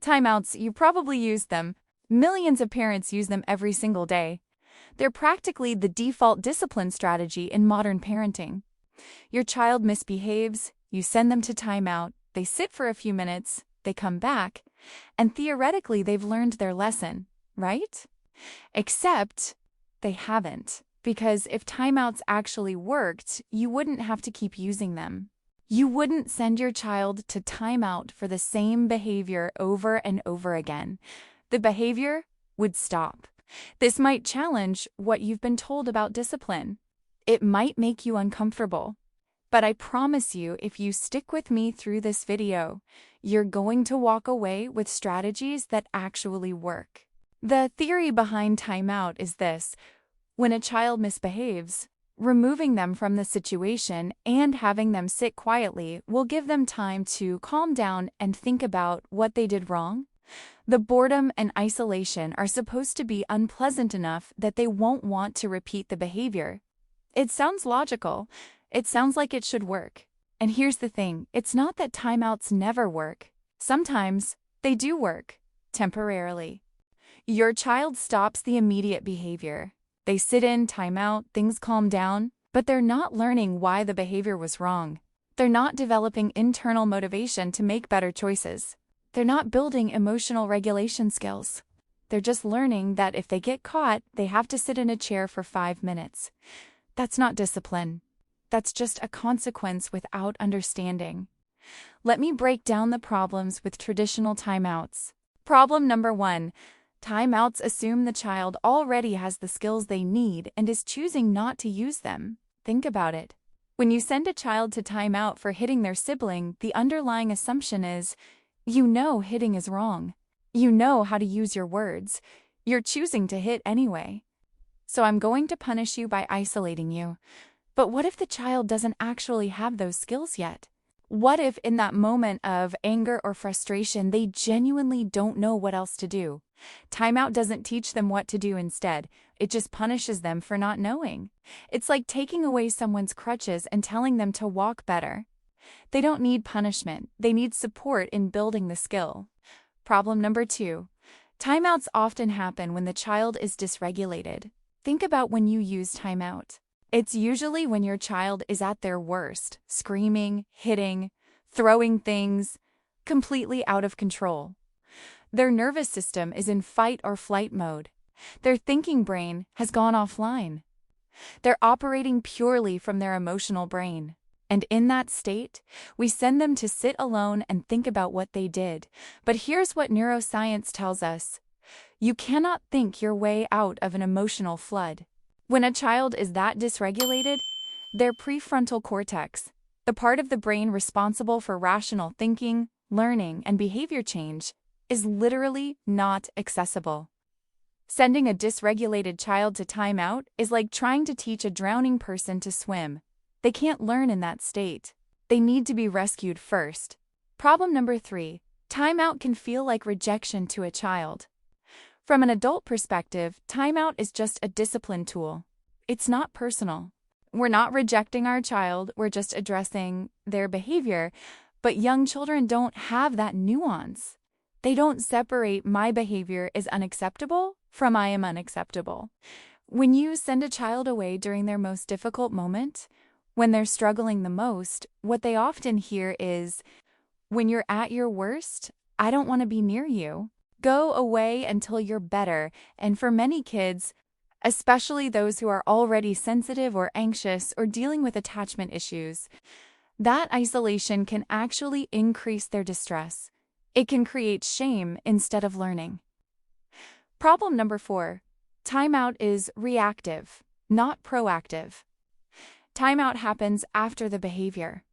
Timeouts, you probably use them. Millions of parents use them every single day. They're practically the default discipline strategy in modern parenting. Your child misbehaves, you send them to timeout, they sit for a few minutes, they come back, and theoretically they've learned their lesson, right? Except they haven't, because if timeouts actually worked, you wouldn't have to keep using them. You wouldn't send your child to timeout for the same behavior over and over again. The behavior would stop. This might challenge what you've been told about discipline. It might make you uncomfortable. But I promise you, if you stick with me through this video, you're going to walk away with strategies that actually work. The theory behind timeout is this: when a child misbehaves, removing them from the situation and having them sit quietly will give them time to calm down and think about what they did wrong. The boredom and isolation are supposed to be unpleasant enough that they won't want to repeat the behavior. It sounds logical. It sounds like it should work. And here's the thing, it's not that timeouts never work. Sometimes they do work, temporarily. Your child stops the immediate behavior. They sit in, time out, things calm down, but they're not learning why the behavior was wrong. They're not developing internal motivation to make better choices. They're not building emotional regulation skills. They're just learning that if they get caught, they have to sit in a chair for 5 minutes. That's not discipline. That's just a consequence without understanding. Let me break down the problems with traditional timeouts. Problem number 1. Timeouts assume the child already has the skills they need and is choosing not to use them. Think about it. When you send a child to timeout for hitting their sibling, the underlying assumption is, you know hitting is wrong. You know how to use your words. You're choosing to hit anyway. So I'm going to punish you by isolating you. But what if the child doesn't actually have those skills yet? What if in that moment of anger or frustration, they genuinely don't know what else to do? Timeout doesn't teach them what to do instead. It just punishes them for not knowing. It's like taking away someone's crutches and telling them to walk better. They don't need punishment. They need support in building the skill. Problem number 2. Timeouts often happen when the child is dysregulated. Think about when you use timeout. It's usually when your child is at their worst, screaming, hitting, throwing things, completely out of control. Their nervous system is in fight or flight mode. Their thinking brain has gone offline. They're operating purely from their emotional brain. And in that state, we send them to sit alone and think about what they did. But here's what neuroscience tells us. You cannot think your way out of an emotional flood. When a child is that dysregulated, their prefrontal cortex, the part of the brain responsible for rational thinking, learning, and behavior change, is literally not accessible. Sending a dysregulated child to timeout is like trying to teach a drowning person to swim. They can't learn in that state. They need to be rescued first. Problem number 3. Timeout can feel like rejection to a child. From an adult perspective, timeout is just a discipline tool. It's not personal. We're not rejecting our child, we're just addressing their behavior, but young children don't have that nuance. They don't separate my behavior is unacceptable from I am unacceptable. When you send a child away during their most difficult moment, when they're struggling the most, what they often hear is, when you're at your worst, I don't want to be near you. Go away until you're better. And for many kids, especially those who are already sensitive or anxious or dealing with attachment issues, that isolation can actually increase their distress. It can create shame instead of learning. Problem number 4. Timeout is reactive, not proactive. Timeout happens after the behavior,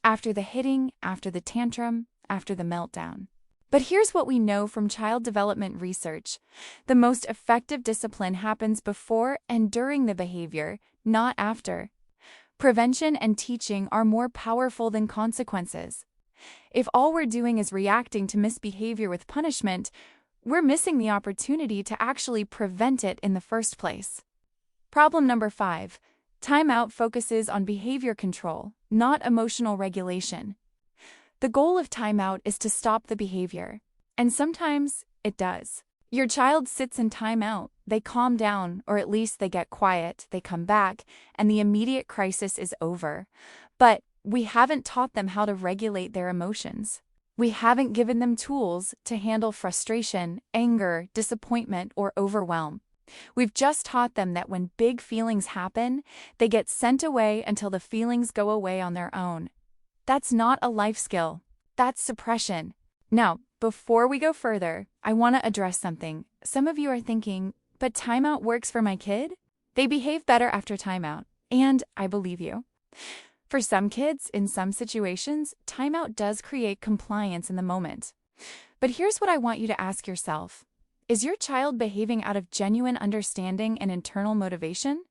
after the hitting, after the tantrum, after the meltdown. But here's what we know from child development research. The most effective discipline happens before and during the behavior, not after. Prevention and teaching are more powerful than consequences. If all we're doing is reacting to misbehavior with punishment, we're missing the opportunity to actually prevent it in the first place. Problem number 5. Timeout focuses on behavior control, not emotional regulation. The goal of timeout is to stop the behavior. And sometimes it does. Your child sits in timeout, they calm down, or at least they get quiet, they come back, and the immediate crisis is over. But we haven't taught them how to regulate their emotions. We haven't given them tools to handle frustration, anger, disappointment, or overwhelm. We've just taught them that when big feelings happen, they get sent away until the feelings go away on their own. That's not a life skill. That's suppression. Now, before we go further, I want to address something. Some of you are thinking, but timeout works for my kid? They behave better after timeout, and I believe you. For some kids, in some situations, timeout does create compliance in the moment. But here's what I want you to ask yourself. Is your child behaving out of genuine understanding and internal motivation?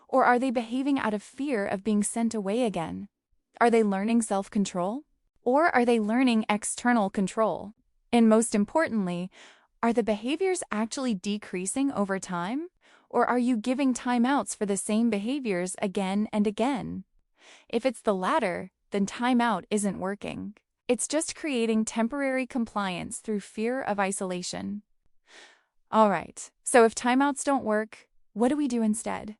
Or are they behaving out of fear of being sent away again? Are they learning self-control? Or are they learning external control? And most importantly, are the behaviors actually decreasing over time? Or are you giving timeouts for the same behaviors again and again? If it's the latter, then timeout isn't working. It's just creating temporary compliance through fear of isolation. All right, so if timeouts don't work, what do we do instead?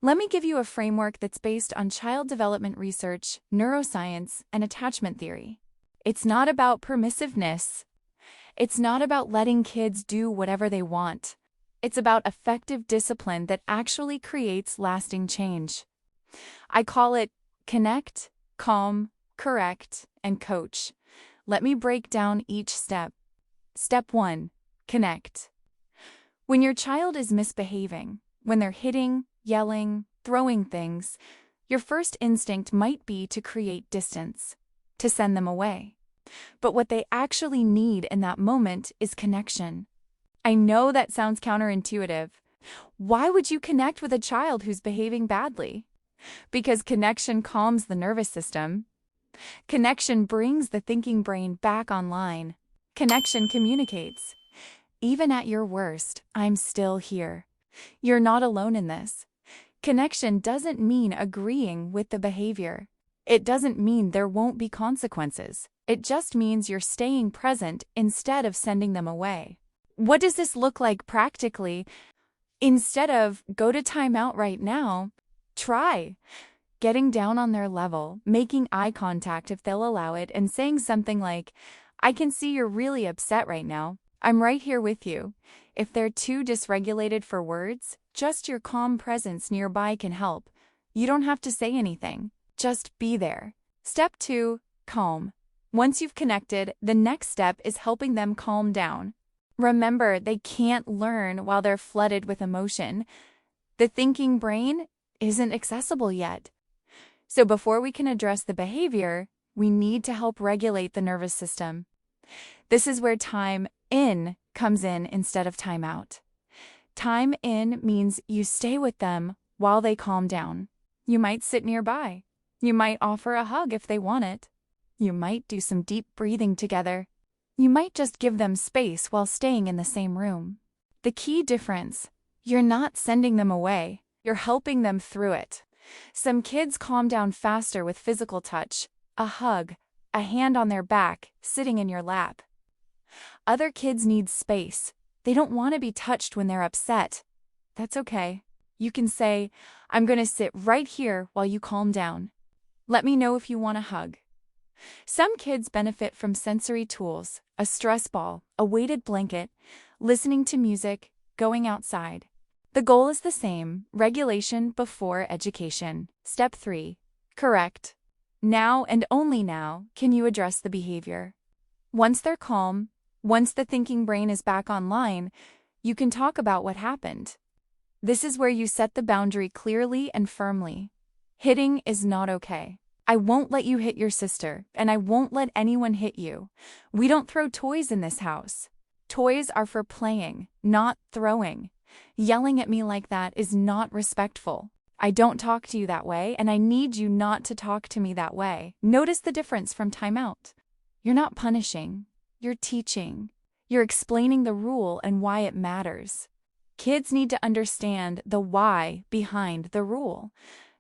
Let me give you a framework that's based on child development research, neuroscience, and attachment theory. It's not about permissiveness. It's not about letting kids do whatever they want. It's about effective discipline that actually creates lasting change. I call it connect, calm, correct, and coach. Let me break down each step. Step 1. Connect. When your child is misbehaving, when they're hitting, yelling, throwing things, your first instinct might be to create distance, to send them away. But what they actually need in that moment is connection. I know that sounds counterintuitive. Why would you connect with a child who's behaving badly? Because connection calms the nervous system. Connection brings the thinking brain back online. Connection communicates. Even at your worst, I'm still here. You're not alone in this. Connection doesn't mean agreeing with the behavior. It doesn't mean there won't be consequences. It just means you're staying present instead of sending them away. What does this look like practically? Instead of go to timeout right now, try getting down on their level, making eye contact if they'll allow it, and saying something like, I can see you're really upset right now. I'm right here with you. If they're too dysregulated for words, just your calm presence nearby can help. You don't have to say anything. Just be there. Step 2, calm. Once you've connected, the next step is helping them calm down. Remember, they can't learn while they're flooded with emotion. The thinking brain isn't accessible yet. So before we can address the behavior, we need to help regulate the nervous system. This is where time in comes in instead of time out. Time in means you stay with them while they calm down. You might sit nearby. You might offer a hug if they want it. You might do some deep breathing together. You might just give them space while staying in the same room. The key difference: you're not sending them away. You're helping them through it. Some kids calm down faster with physical touch, a hug, a hand on their back, sitting in your lap. Other kids need space. They don't want to be touched when they're upset. That's okay. You can say, I'm going to sit right here while you calm down. Let me know if you want a hug. Some kids benefit from sensory tools, a stress ball, a weighted blanket, listening to music, going outside. The goal is the same: regulation before education. Step 3. Correct. Now and only now can you address the behavior. Once they're calm, once the thinking brain is back online, you can talk about what happened. This is where you set the boundary clearly and firmly. Hitting is not okay. I won't let you hit your sister, and I won't let anyone hit you. We don't throw toys in this house. Toys are for playing, not throwing. Yelling at me like that is not respectful. I don't talk to you that way, and I need you not to talk to me that way. Notice the difference from timeout. You're not punishing. You're teaching. You're explaining the rule and why it matters. Kids need to understand the why behind the rule.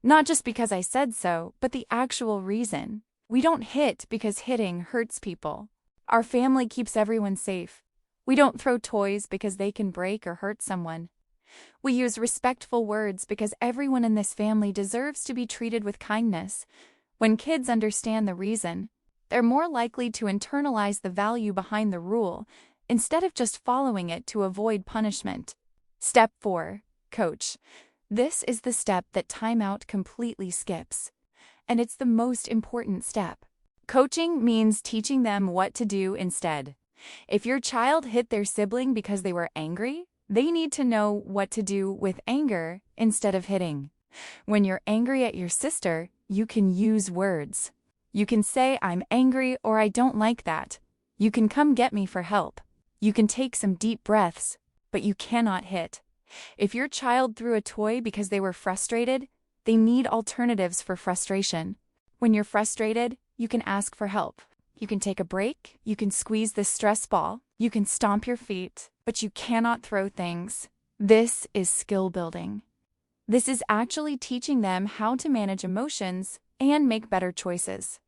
Not just because I said so, but the actual reason. We don't hit because hitting hurts people. Our family keeps everyone safe. We don't throw toys because they can break or hurt someone. We use respectful words because everyone in this family deserves to be treated with kindness. When kids understand the reason, they're more likely to internalize the value behind the rule instead of just following it to avoid punishment. Step 4. Coach. This is the step that timeout completely skips. And it's the most important step. Coaching means teaching them what to do instead. If your child hit their sibling because they were angry, they need to know what to do with anger instead of hitting. When you're angry at your sister, you can use words. You can say, "I'm angry," or "I don't like that." You can come get me for help. You can take some deep breaths, but you cannot hit. If your child threw a toy because they were frustrated, they need alternatives for frustration. When you're frustrated, you can ask for help. You can take a break, you can squeeze the stress ball, you can stomp your feet, but you cannot throw things. This is skill building. This is actually teaching them how to manage emotions and make better choices.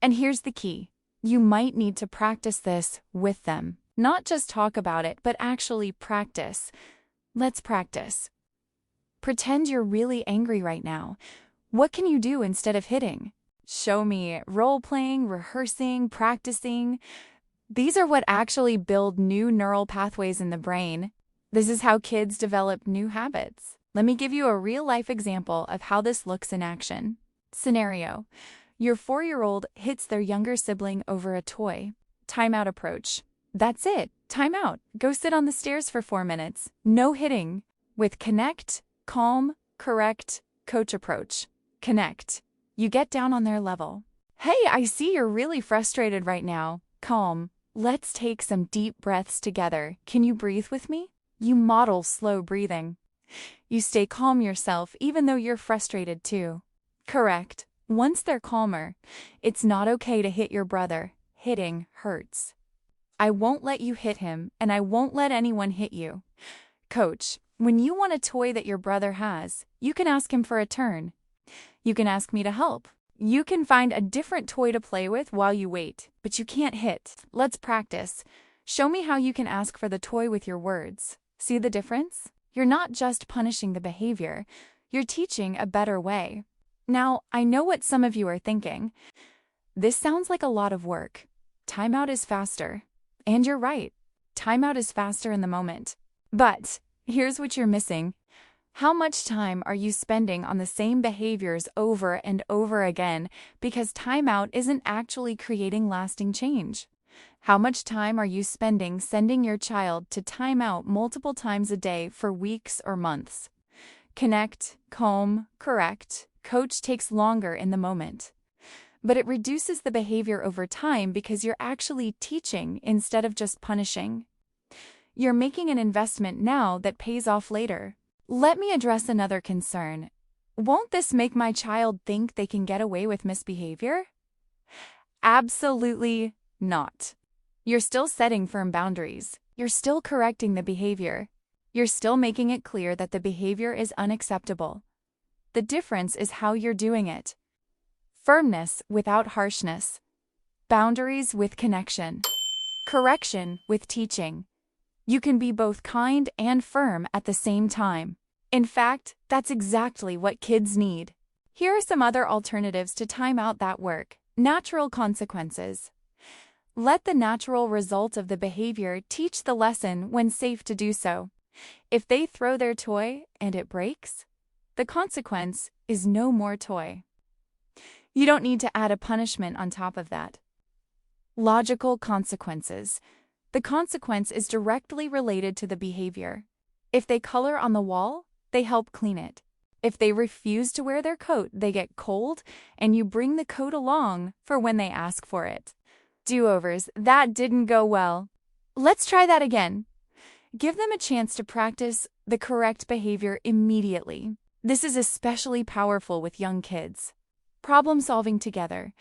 And here's the key. You might need to practice this with them. Not just talk about it, but actually practice. Let's practice. Pretend you're really angry right now. What can you do instead of hitting? Show me. Role-playing, rehearsing, practicing. These are what actually build new neural pathways in the brain. This is how kids develop new habits. Let me give you a real-life example of how this looks in action. Scenario. Your 4-year-old hits their younger sibling over a toy. Timeout approach. That's it. Timeout. Go sit on the stairs for 4 minutes. No hitting. With connect, calm, correct, coach approach. Connect. You get down on their level. "Hey, I see you're really frustrated right now." Calm. "Let's take some deep breaths together. Can you breathe with me?" You model slow breathing. You stay calm yourself even though you're frustrated too. Correct. Once they're calmer, it's not okay to hit your brother. Hitting hurts. "I won't let you hit him, and I won't let anyone hit you." Coach. When you want a toy that your brother has, you can ask him for a turn. You can ask me to help. You can find a different toy to play with while you wait, but you can't hit. Let's practice. Show me how you can ask for the toy with your words. See the difference? You're not just punishing the behavior, you're teaching a better way. Now, I know what some of you are thinking. This sounds like a lot of work. Timeout is faster. And you're right. Timeout is faster in the moment. But here's what you're missing. How much time are you spending on the same behaviors over and over again because timeout isn't actually creating lasting change? How much time are you spending sending your child to timeout multiple times a day for weeks or months? Connect, calm, correct, coach takes longer in the moment. But it reduces the behavior over time because you're actually teaching instead of just punishing. You're making an investment now that pays off later. Let me address another concern. Won't this make my child think they can get away with misbehavior? Absolutely not. You're still setting firm boundaries. You're still correcting the behavior. You're still making it clear that the behavior is unacceptable. The difference is how you're doing it. Firmness without harshness. Boundaries with connection. Correction with teaching. You can be both kind and firm at the same time. In fact, that's exactly what kids need. Here are some other alternatives to time out that work. Natural consequences. Let the natural result of the behavior teach the lesson when safe to do so. If they throw their toy and it breaks, the consequence is no more toy. You don't need to add a punishment on top of that. Logical consequences. The consequence is directly related to the behavior. If they color on the wall, they help clean it. If they refuse to wear their coat, they get cold, and you bring the coat along for when they ask for it. Do-overs, that didn't go well. Let's try that again. Give them a chance to practice the correct behavior immediately. This is especially powerful with young kids. Problem solving together.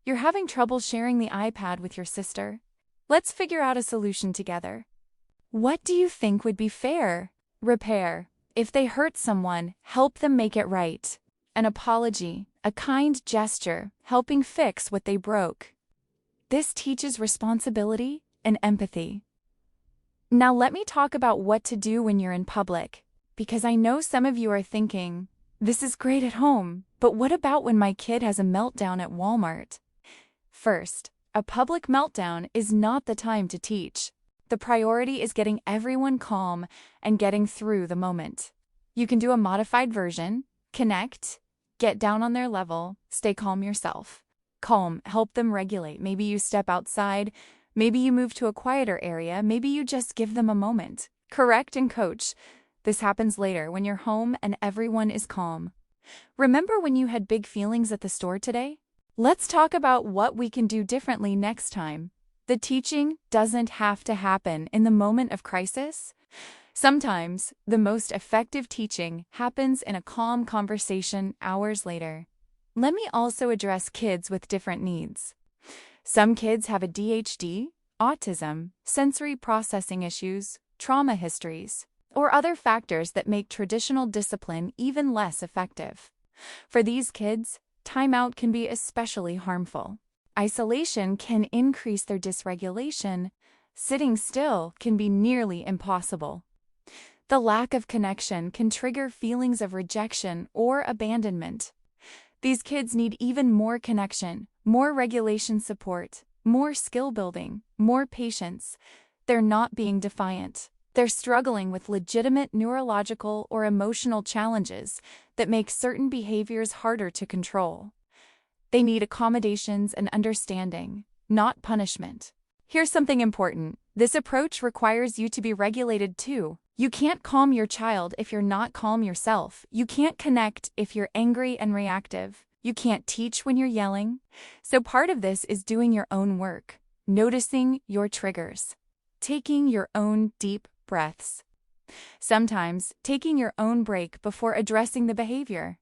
You're having trouble sharing the iPad with your sister. Let's figure out a solution together. What do you think would be fair? Repair. If they hurt someone, help them make it right. An apology, a kind gesture, helping fix what they broke. This teaches responsibility and empathy. Now let me talk about what to do when you're in public, because I know some of you are thinking, this is great at home, but what about when my kid has a meltdown at Walmart? First, a public meltdown is not the time to teach. The priority is getting everyone calm and getting through the moment. You can do a modified version, connect, get down on their level, stay calm yourself. Calm, help them regulate. Maybe you step outside, maybe you move to a quieter area, maybe you just give them a moment. Correct and coach. This happens later when you're home and everyone is calm. Remember when you had big feelings at the store today? Let's talk about what we can do differently next time. The teaching doesn't have to happen in the moment of crisis. Sometimes, the most effective teaching happens in a calm conversation hours later. Let me also address kids with different needs. Some kids have ADHD, autism, sensory processing issues, trauma histories, or other factors that make traditional discipline even less effective. For these kids, timeout can be especially harmful. Isolation can increase their dysregulation. Sitting still can be nearly impossible. The lack of connection can trigger feelings of rejection or abandonment. These kids need even more connection, more regulation support, more skill building, more patience. They're not being defiant. They're struggling with legitimate neurological or emotional challenges that make certain behaviors harder to control. They need accommodations and understanding, not punishment. Here's something important. This approach requires you to be regulated too. You can't calm your child if you're not calm yourself. You can't connect if you're angry and reactive. You can't teach when you're yelling. So part of this is doing your own work, noticing your triggers, taking your own deep breaths. Sometimes taking your own break before addressing the behavior.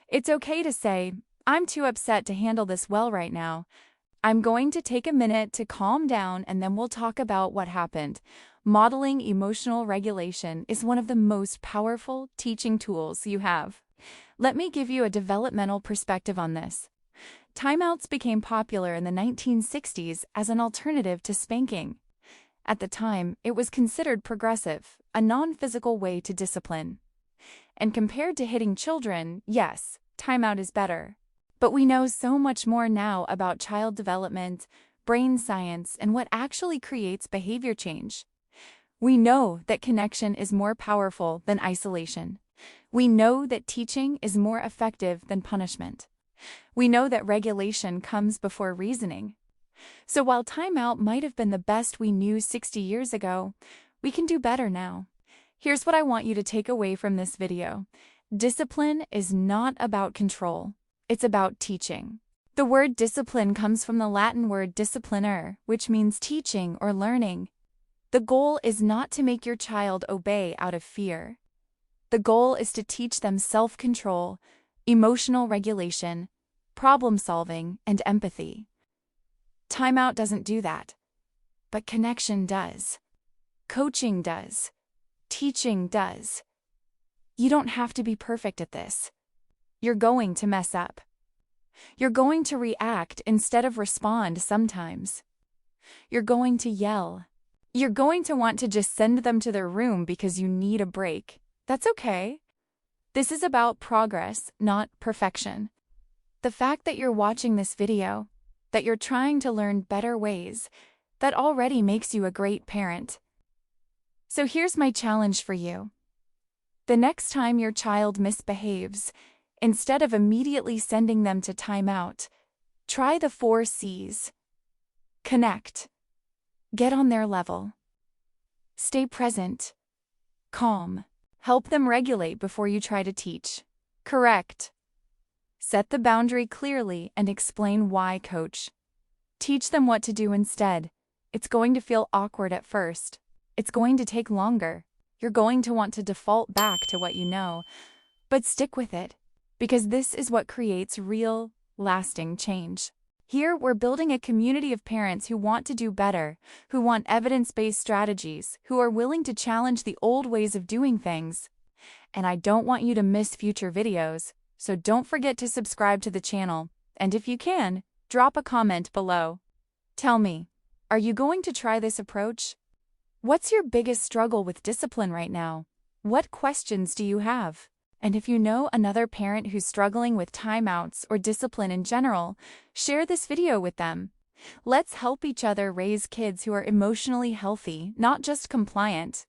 It's okay to say, I'm too upset to handle this well right now. I'm going to take a minute to calm down and then we'll talk about what happened. Modeling emotional regulation is one of the most powerful teaching tools you have. Let me give you a developmental perspective on this. Timeouts became popular in the 1960s as an alternative to spanking. At the time, it was considered progressive, a non-physical way to discipline. And compared to hitting children, yes, timeout is better. But we know so much more now about child development, brain science, and what actually creates behavior change. We know that connection is more powerful than isolation. We know that teaching is more effective than punishment. We know that regulation comes before reasoning. So while timeout might have been the best we knew 60 years ago, we can do better now. Here's what I want you to take away from this video. Discipline is not about control. It's about teaching. The word discipline comes from the Latin word discipliner, which means teaching or learning. The goal is not to make your child obey out of fear. The goal is to teach them self-control, emotional regulation, problem-solving, and empathy. Timeout doesn't do that, but connection does. Coaching does. Teaching does. You don't have to be perfect at this. You're going to mess up. You're going to react instead of respond sometimes. You're going to yell. You're going to want to just send them to their room because you need a break. That's okay. This is about progress, not perfection. The fact that you're watching this video, that you're trying to learn better ways, that already makes you a great parent. So here's my challenge for you. The next time your child misbehaves, instead of immediately sending them to timeout, try the 4 C's. Connect. Get on their level. Stay present. Calm. Help them regulate before you try to teach. Correct. Set the boundary clearly and explain why, coach. Teach them what to do instead. It's going to feel awkward at first. It's going to take longer. You're going to want to default back to what you know, but stick with it, because this is what creates real, lasting change. Here, we're building a community of parents who want to do better, who want evidence-based strategies, who are willing to challenge the old ways of doing things. And I don't want you to miss future videos, so don't forget to subscribe to the channel, and if you can, drop a comment below. Tell me, are you going to try this approach? What's your biggest struggle with discipline right now? What questions do you have? And if you know another parent who's struggling with timeouts or discipline in general, share this video with them. Let's help each other raise kids who are emotionally healthy, not just compliant.